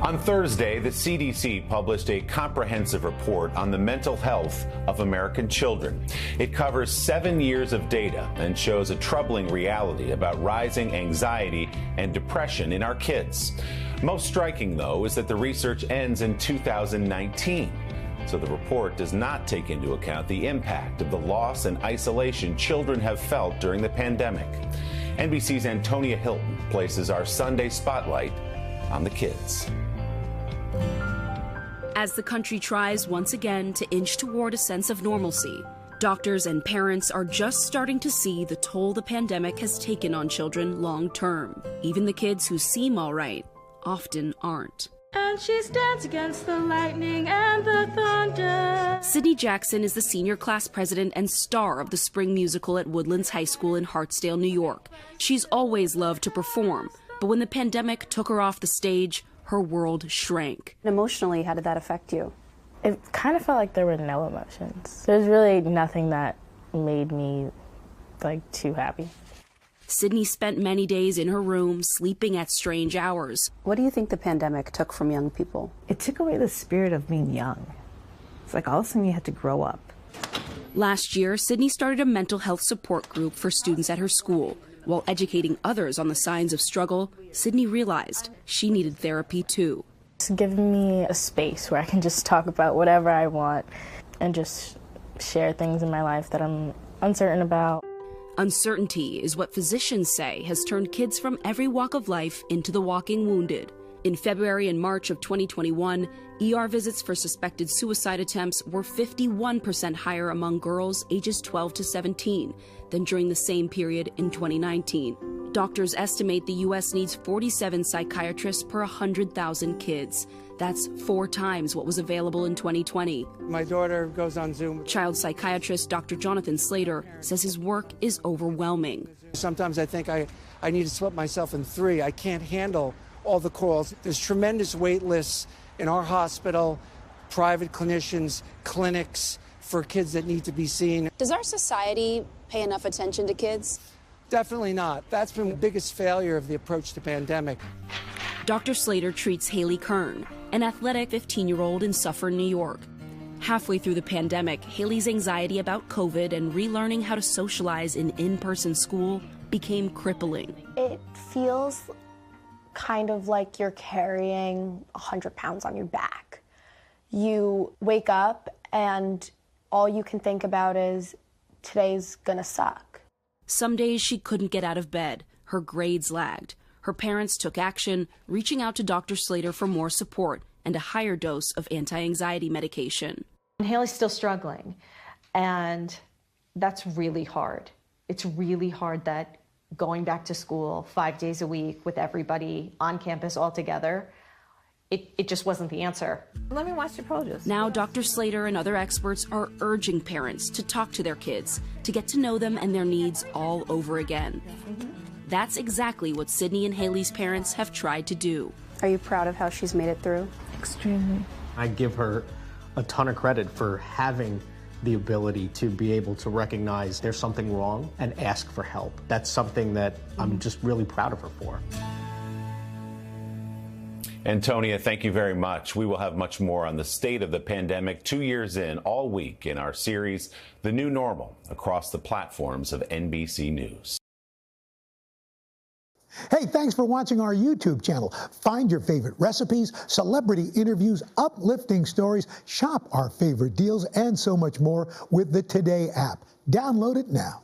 On Thursday, the CDC published a comprehensive report on the mental health of American children. It covers 7 years of data and shows a troubling reality about rising anxiety and depression in our kids. Most striking, though, is that the research ends in 2019. So the report does not take into account the impact of the loss and isolation children have felt during the pandemic. NBC's Antonia Hylton places our Sunday spotlight on the kids. As the country tries once again to inch toward a sense of normalcy, doctors and parents are just starting to see the toll the pandemic has taken on children long term. Even the kids who seem all right often aren't. And she stands against the lightning and the thunder. Sydney Jackson is the senior class president and star of the spring musical at Woodlands High School in Hartsdale, New York. She's always loved to perform, but when the pandemic took her off the stage, her world shrank. Emotionally, how did that affect you? It kind of felt like there were no emotions. There's really nothing that made me too happy. Sydney spent many days in her room, sleeping at strange hours. What do you think the pandemic took from young people? It took away the spirit of being young. It's like all of a sudden you had to grow up. Last year, Sydney started a mental health support group for students at her school. While educating others on the signs of struggle, Sydney realized she needed therapy too. It's given me a space where I can just talk about whatever I want and just share things in my life that I'm uncertain about. Uncertainty is what physicians say has turned kids from every walk of life into the walking wounded. In February and March of 2021, ER visits for suspected suicide attempts were 51% higher among girls ages 12 to 17 than during the same period in 2019. Doctors estimate the U.S. needs 47 psychiatrists per 100,000 kids. That's 4 times what was available in 2020. My daughter goes on Zoom. Child psychiatrist Dr. Jonathan Slater says his work is overwhelming. Sometimes I think I need to split myself in 3. I can't handle all the calls. There's tremendous wait lists in our hospital, private clinicians, clinics for kids that need to be seen. Does our society pay enough attention to kids? Definitely not. That's been the biggest failure of the approach to pandemic. Dr. Slater treats Haley Kern, an athletic 15-year-old in Suffern, New York. Halfway through the pandemic, Haley's anxiety about COVID and relearning how to socialize in in-person school became crippling. It feels kind of like you're carrying 100 pounds on your back. You wake up and all you can think about is, today's gonna suck. Some days she couldn't get out of bed. Her grades lagged. Her parents took action, reaching out to Dr. Slater for more support and a higher dose of anti-anxiety medication. And Haley's still struggling, and that's really hard. It's really hard that going back to school 5 days a week with everybody on campus all together, it just wasn't the answer. Let me watch your produce. Now Dr. Slater and other experts are urging parents to talk to their kids, to get to know them and their needs all over again. That's exactly what Sydney and Haley's parents have tried to do. Are you proud of how she's made it through? Extremely. I give her a ton of credit for having the ability to be able to recognize there's something wrong and ask for help. That's something that I'm just really proud of her for. Antonia, thank you very much. We will have much more on the state of the pandemic 2 years in all week in our series, The New Normal, across the platforms of NBC News. Hey, thanks for watching our YouTube channel. Find your favorite recipes, celebrity interviews, uplifting stories, shop our favorite deals, and so much more with the Today app. Download it now.